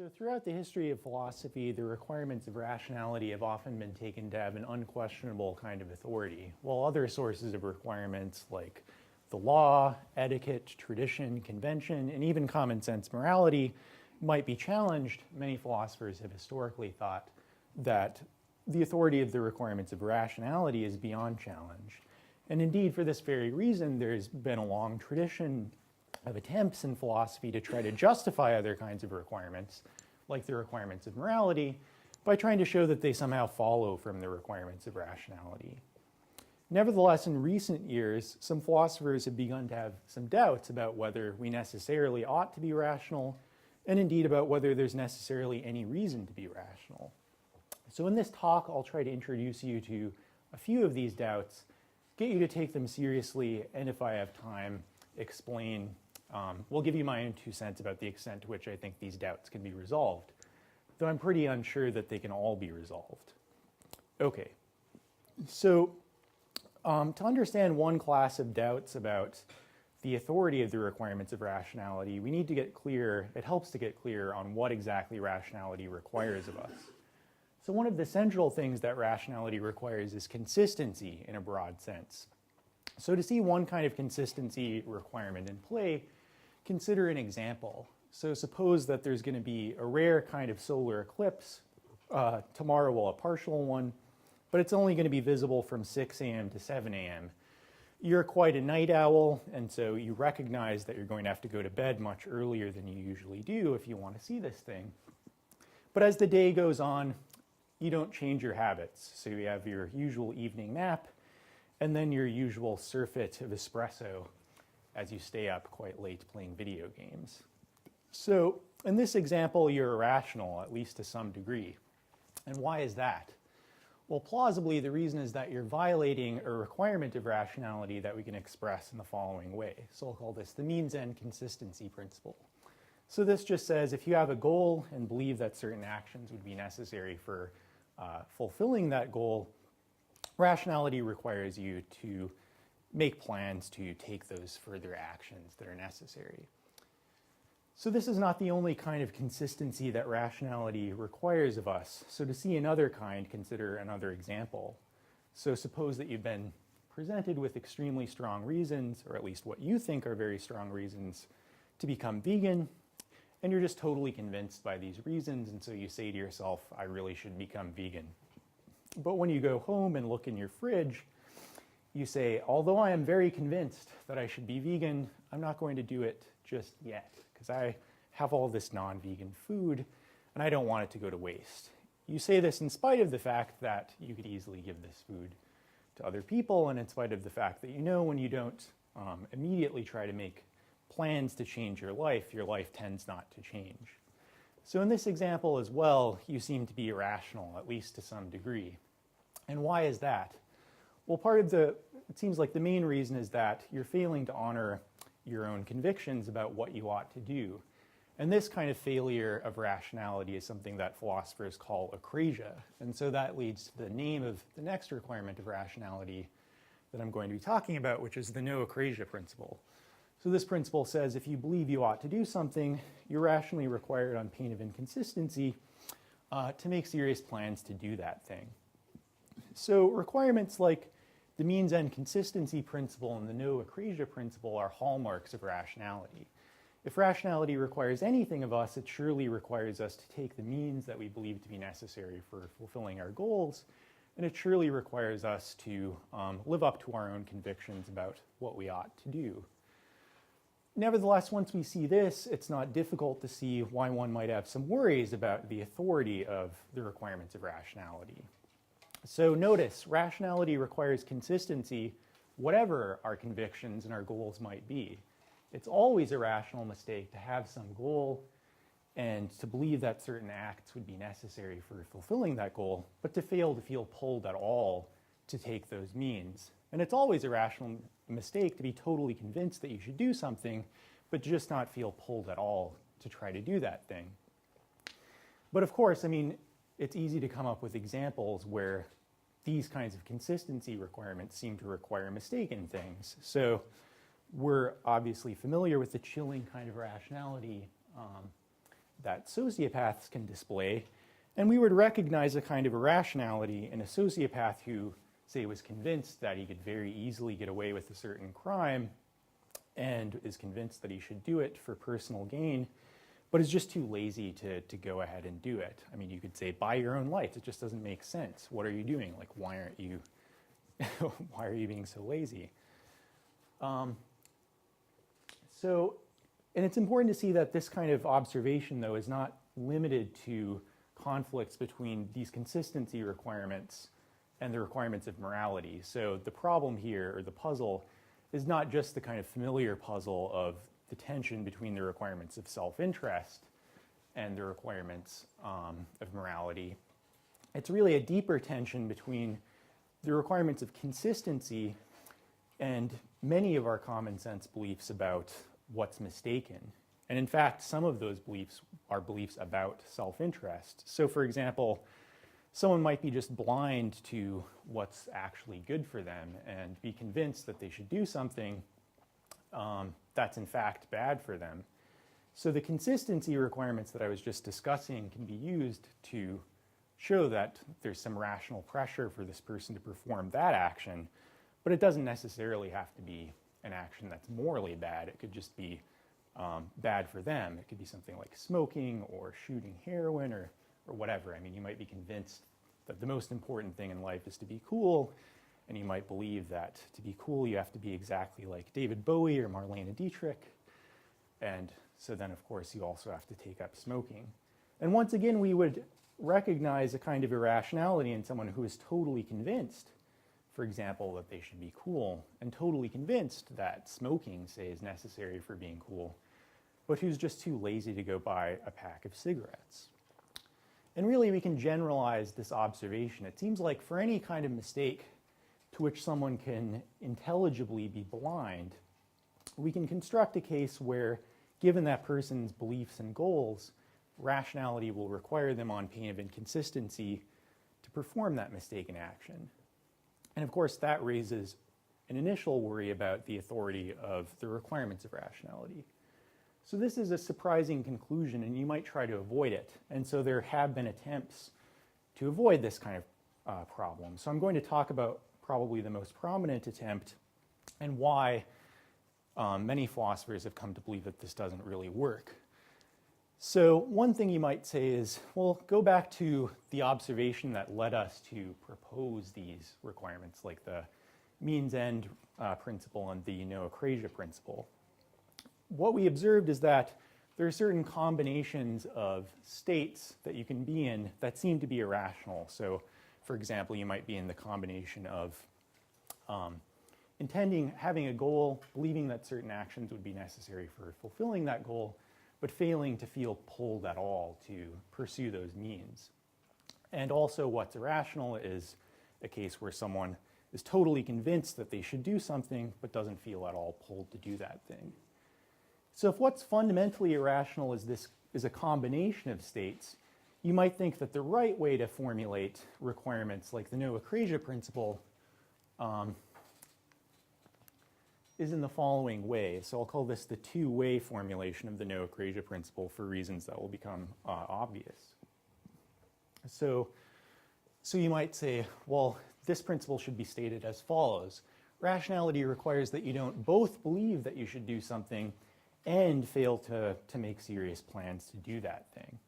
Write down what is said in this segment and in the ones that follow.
So throughout the history of philosophy, the requirements of rationality have often been taken to have an unquestionable kind of authority, while other sources of requirements like the law, etiquette, tradition, convention, and even common sense morality might be challenged. Many philosophers have historically thought that the authority of the requirements of rationality is beyond challenge. And indeed, for this very reason, there's been a long tradition of attempts in philosophy to try to justify other kinds of requirements, like the requirements of morality, by trying to show that they somehow follow from the requirements of rationality. Nevertheless, in recent years, some philosophers have begun to have some doubts about whether we necessarily ought to be rational, and indeed about whether there's necessarily any reason to be rational. So in this talk, I'll try to introduce you to a few of these doubts, get you to take them seriously, and if I have time, explain. We'll give you my own 2 cents about the extent to which I think these doubts can be resolved, though I'm pretty unsure that they can all be resolved. Okay, so to understand one class of doubts about the authority of the requirements of rationality, we need to get clear, it helps to get clear on what exactly rationality requires of us. So one of the central things that rationality requires is consistency in a broad sense. So to see one kind of consistency requirement in play, consider an example. So suppose that there's going to be a rare kind of solar eclipse tomorrow, well, a partial one, but it's only going to be visible from 6 a.m. to 7 a.m. You're quite a night owl, and so you recognize that you're going to have to go to bed much earlier than you usually do if you want to see this thing. But as the day goes on, you don't change your habits. So you have your usual evening nap, and then your usual surfeit of espresso as you stay up quite late playing video games. So in this example, you're irrational, at least to some degree. And why is that? Well, plausibly, the reason is that you're violating a requirement of rationality that we can express in the following way. So I'll call this the means-end consistency principle. So this just says if you have a goal and believe that certain actions would be necessary for fulfilling that goal, rationality requires you to make plans to take those further actions that are necessary. So this is not the only kind of consistency that rationality requires of us. So to see another kind, consider another example. So suppose that you've been presented with extremely strong reasons, or at least what you think are very strong reasons, to become vegan, and you're just totally convinced by these reasons, and so you say to yourself, I really should become vegan. But when you go home and look in your fridge, you say, although I am very convinced that I should be vegan, I'm not going to do it just yet, because I have all this non-vegan food, and I don't want it to go to waste. You say this in spite of the fact that you could easily give this food to other people, and in spite of the fact that you know when you don't immediately try to make plans to change your life tends not to change. So in this example as well, you seem to be irrational, at least to some degree. And why is that? Well, it seems like the main reason is that you're failing to honor your own convictions about what you ought to do. And this kind of failure of rationality is something that philosophers call acrasia. And so that leads to the name of the next requirement of rationality that I'm going to be talking about, which is the no acrasia principle. So this principle says if you believe you ought to do something, you're rationally required on pain of inconsistency to make serious plans to do that thing. So requirements like the means-end consistency principle and the no acrasia principle are hallmarks of rationality. If rationality requires anything of us, it surely requires us to take the means that we believe to be necessary for fulfilling our goals, and it surely requires us to live up to our own convictions about what we ought to do. Nevertheless, once we see this, it's not difficult to see why one might have some worries about the authority of the requirements of rationality. So notice, rationality requires consistency, whatever our convictions and our goals might be. It's always a rational mistake to have some goal and to believe that certain acts would be necessary for fulfilling that goal, but to fail to feel pulled at all to take those means. And it's always a rational mistake to be totally convinced that you should do something, but just not feel pulled at all to try to do that thing. But of course, it's easy to come up with examples where these kinds of consistency requirements seem to require mistaken things. So we're obviously familiar with the chilling kind of rationality that sociopaths can display, and we would recognize a kind of irrationality in a sociopath who, say, was convinced that he could very easily get away with a certain crime and is convinced that he should do it for personal gain, but is just too lazy to go ahead and do it. I mean, you could say, buy your own life. It just doesn't make sense. What are you doing? Like, why aren't you, why are you being so lazy? And it's important to see that this kind of observation, though, is not limited to conflicts between these consistency requirements and the requirements of morality. So the problem here, or the puzzle, is not just the kind of familiar puzzle of the tension between the requirements of self-interest and the requirements of morality. It's really a deeper tension between the requirements of consistency and many of our common sense beliefs about what's mistaken. And in fact, some of those beliefs are beliefs about self-interest. So for example, someone might be just blind to what's actually good for them and be convinced that they should do something that's in fact bad for them. So the consistency requirements that I was just discussing can be used to show that there's some rational pressure for this person to perform that action, but it doesn't necessarily have to be an action that's morally bad. It could just be bad for them. It could be something like smoking or shooting heroin or whatever. I mean, you might be convinced that the most important thing in life is to be cool, and you might believe that to be cool you have to be exactly like David Bowie or Marlene Dietrich, and so then of course you also have to take up smoking. And once again, we would recognize a kind of irrationality in someone who is totally convinced, for example, that they should be cool, and totally convinced that smoking, say, is necessary for being cool, but who's just too lazy to go buy a pack of cigarettes. And really, we can generalize this observation. It seems like for any kind of mistake to which someone can intelligibly be blind, we can construct a case where, given that person's beliefs and goals, rationality will require them on pain of inconsistency to perform that mistaken action. And of course, that raises an initial worry about the authority of the requirements of rationality. So this is a surprising conclusion, and you might try to avoid it. And so there have been attempts to avoid this kind of problem. So I'm going to talk about probably the most prominent attempt and why many philosophers have come to believe that this doesn't really work. So one thing you might say is, well, go back to the observation that led us to propose these requirements, like the means-end principle and the noocrasia principle. What we observed is that there are certain combinations of states that you can be in that seem to be irrational. So, for example, you might be in the combination of having a goal, believing that certain actions would be necessary for fulfilling that goal, but failing to feel pulled at all to pursue those means. And also what's irrational is a case where someone is totally convinced that they should do something, but doesn't feel at all pulled to do that thing. So if what's fundamentally irrational is a combination of states, you might think that the right way to formulate requirements like the noocrasia principle is in the following way. So I'll call this the two-way formulation of the noocrasia principle for reasons that will become obvious. So you might say, well, this principle should be stated as follows. Rationality requires that you don't both believe that you should do something and fail to make serious plans to do that thing.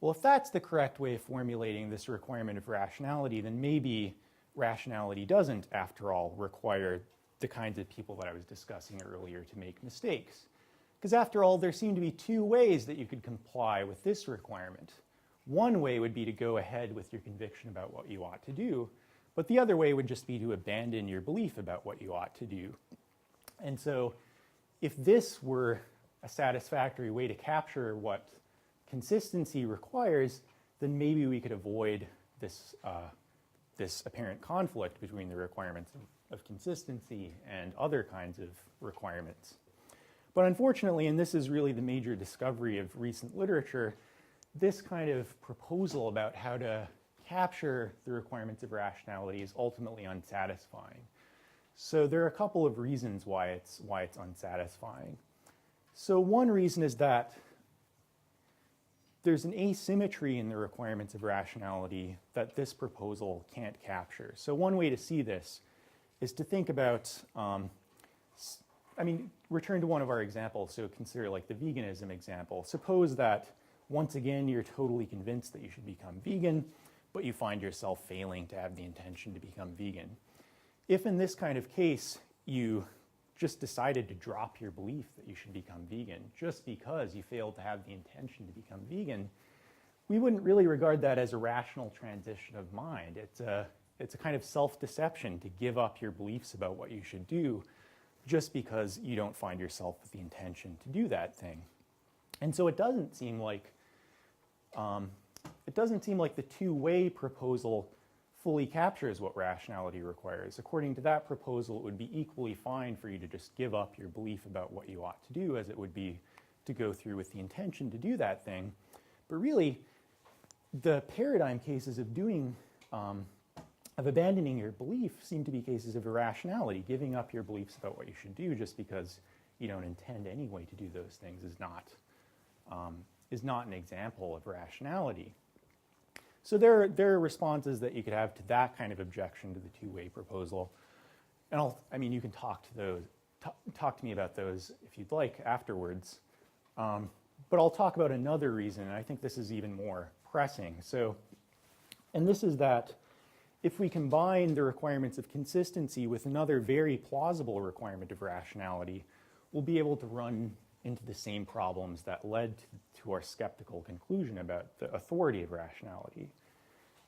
Well, if that's the correct way of formulating this requirement of rationality, then maybe rationality doesn't, after all, require the kinds of people that I was discussing earlier to make mistakes. Because after all, there seem to be two ways that you could comply with this requirement. One way would be to go ahead with your conviction about what you ought to do, but the other way would just be to abandon your belief about what you ought to do. And so if this were a satisfactory way to capture what consistency requires, then maybe we could avoid this apparent conflict between the requirements of consistency and other kinds of requirements. But unfortunately, and this is really the major discovery of recent literature, this kind of proposal about how to capture the requirements of rationality is ultimately unsatisfying. So there are a couple of reasons why it's unsatisfying. So one reason is that there's an asymmetry in the requirements of rationality that this proposal can't capture. So one way to see this is to think about, return to one of our examples, so consider like the veganism example. Suppose that, once again, you're totally convinced that you should become vegan, but you find yourself failing to have the intention to become vegan. If in this kind of case, you just decided to drop your belief that you should become vegan just because you failed to have the intention to become vegan, we wouldn't really regard that as a rational transition of mind. It's a kind of self-deception to give up your beliefs about what you should do just because you don't find yourself with the intention to do that thing. And so it doesn't seem like the two-way proposal fully captures what rationality requires. According to that proposal, it would be equally fine for you to just give up your belief about what you ought to do as it would be to go through with the intention to do that thing. But really, the paradigm cases of abandoning your belief seem to be cases of irrationality. Giving up your beliefs about what you should do just because you don't intend anyway to do those things is not an example of rationality. So there are responses that you could have to that kind of objection to the two-way proposal, and you can talk to me about those if you'd like afterwards. But I'll talk about another reason, and I think this is even more pressing. And this is that if we combine the requirements of consistency with another very plausible requirement of rationality, we'll be able to run into the same problems that led to our skeptical conclusion about the authority of rationality.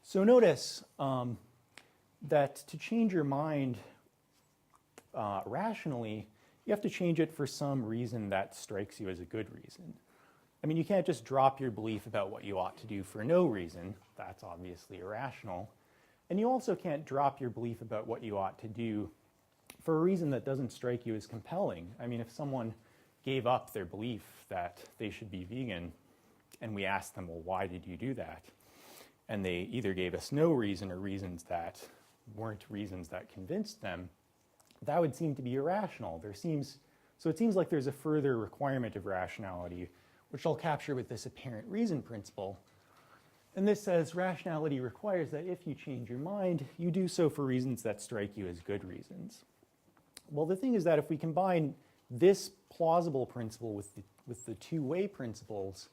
So notice that to change your mind rationally, you have to change it for some reason that strikes you as a good reason. You can't just drop your belief about what you ought to do for no reason. That's obviously irrational. And you also can't drop your belief about what you ought to do for a reason that doesn't strike you as compelling. If someone gave up their belief that they should be vegan, and we asked them, well, why did you do that? And they either gave us no reason or reasons that weren't reasons that convinced them, that would seem to be irrational. So it seems like there's a further requirement of rationality, which I'll capture with this apparent reason principle. And this says rationality requires that if you change your mind, you do so for reasons that strike you as good reasons. Well, the thing is that if we combine this plausible principle with the two-way principles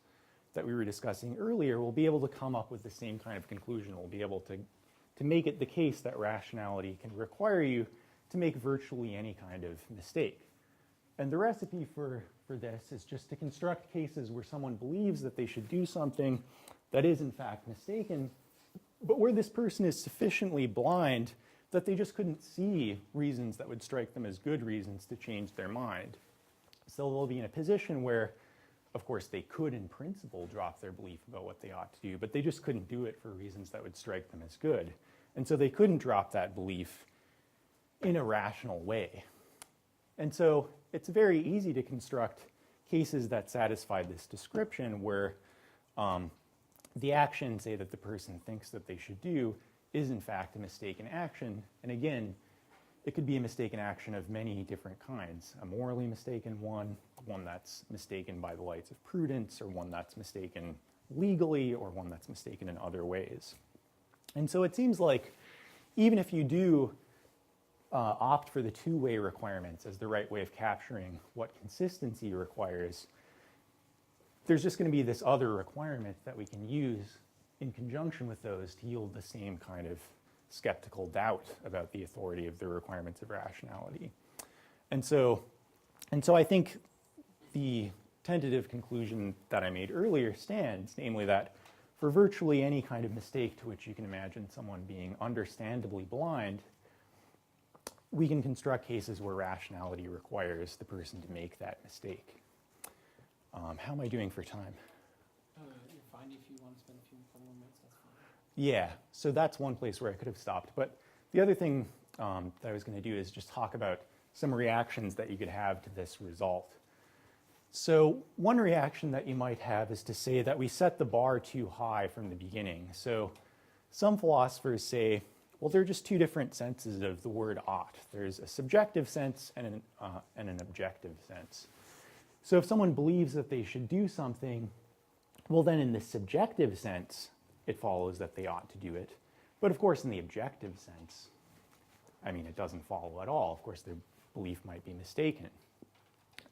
that we were discussing earlier, we'll be able to come up with the same kind of conclusion. We'll be able to make it the case that rationality can require you to make virtually any kind of mistake. And the recipe for this is just to construct cases where someone believes that they should do something that is in fact mistaken, but where this person is sufficiently blind that they just couldn't see reasons that would strike them as good reasons to change their mind. So they'll be in a position where, of course, they could in principle drop their belief about what they ought to do, but they just couldn't do it for reasons that would strike them as good. And so they couldn't drop that belief in a rational way. And so it's very easy to construct cases that satisfy this description where the action, say, that the person thinks that they should do is in fact a mistaken action. And again, it could be a mistaken action of many different kinds. A morally mistaken one that's mistaken by the lights of prudence, or one that's mistaken legally, or one that's mistaken in other ways. And so it seems like even if you do opt for the two-way requirements as the right way of capturing what consistency requires, there's just going to be this other requirement that we can use in conjunction with those to yield the same kind of skeptical doubt about the authority of the requirements of rationality. And so I think the tentative conclusion that I made earlier stands, namely that for virtually any kind of mistake to which you can imagine someone being understandably blind, we can construct cases where rationality requires the person to make that mistake. How am I doing for time? You're fine if you want to spend a few more minutes, that's fine. Yeah, so that's one place where I could have stopped. But the other thing that I was going to do is just talk about some reactions that you could have to this result. So one reaction that you might have is to say that we set the bar too high from the beginning. So some philosophers say, well, there are just two different senses of the word ought. There's a subjective sense and an objective sense. So if someone believes that they should do something, well then in the subjective sense, it follows that they ought to do it. But of course in the objective sense, I mean, it doesn't follow at all. Of course, their belief might be mistaken.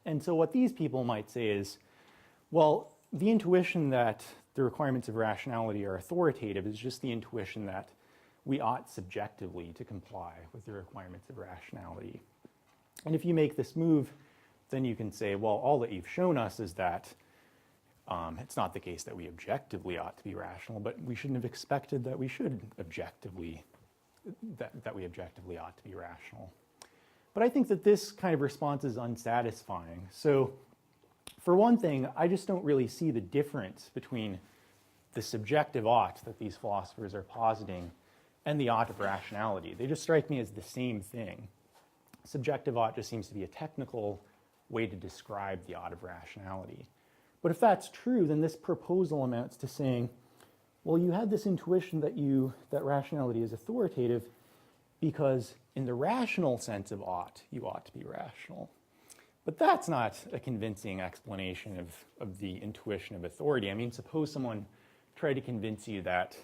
And so what these people might say is, well, the intuition that the requirements of rationality are authoritative is just the intuition that we ought subjectively to comply with the requirements of rationality. And if you make this move, then you can say, well, all that you've shown us is that it's not the case that we objectively ought to be rational, but we shouldn't have expected that we should objectively, that we objectively ought to be rational. But I think that this kind of response is unsatisfying. So for one thing, I just don't really see the difference between the subjective ought that these philosophers are positing and the ought of rationality. They just strike me as the same thing. Subjective ought just seems to be a technical way to describe the ought of rationality. But if that's true, then this proposal amounts to saying, well, you had this intuition that rationality is authoritative because in the rational sense of ought, you ought to be rational. But that's not a convincing explanation of the intuition of authority. I mean, suppose someone tried to convince you that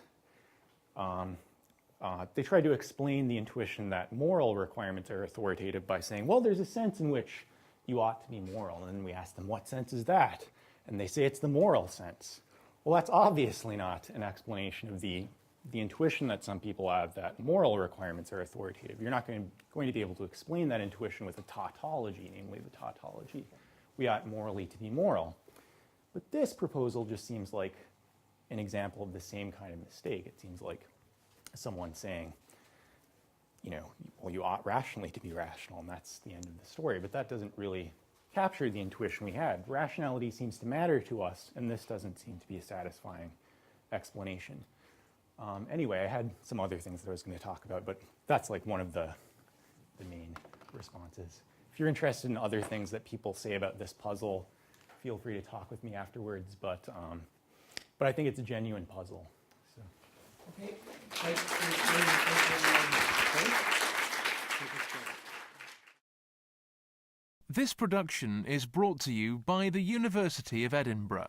they tried to explain the intuition that moral requirements are authoritative by saying, well, there's a sense in which you ought to be moral. And then we ask them, what sense is that? And they say it's the moral sense. Well, that's obviously not an explanation of the intuition that some people have that moral requirements are authoritative. You're not going to be able to explain that intuition with a tautology, namely the tautology, we ought morally to be moral. But this proposal just seems like an example of the same kind of mistake. It seems like someone saying, well, you ought rationally to be rational, and that's the end of the story. But that doesn't really capture the intuition we had. Rationality seems to matter to us, and this doesn't seem to be a satisfying explanation. Anyway, I had some other things that I was going to talk about, but that's like one of the main responses. If you're interested in other things that people say about this puzzle, feel free to talk with me afterwards, but I think it's a genuine puzzle. So. Okay. This production is brought to you by the University of Edinburgh.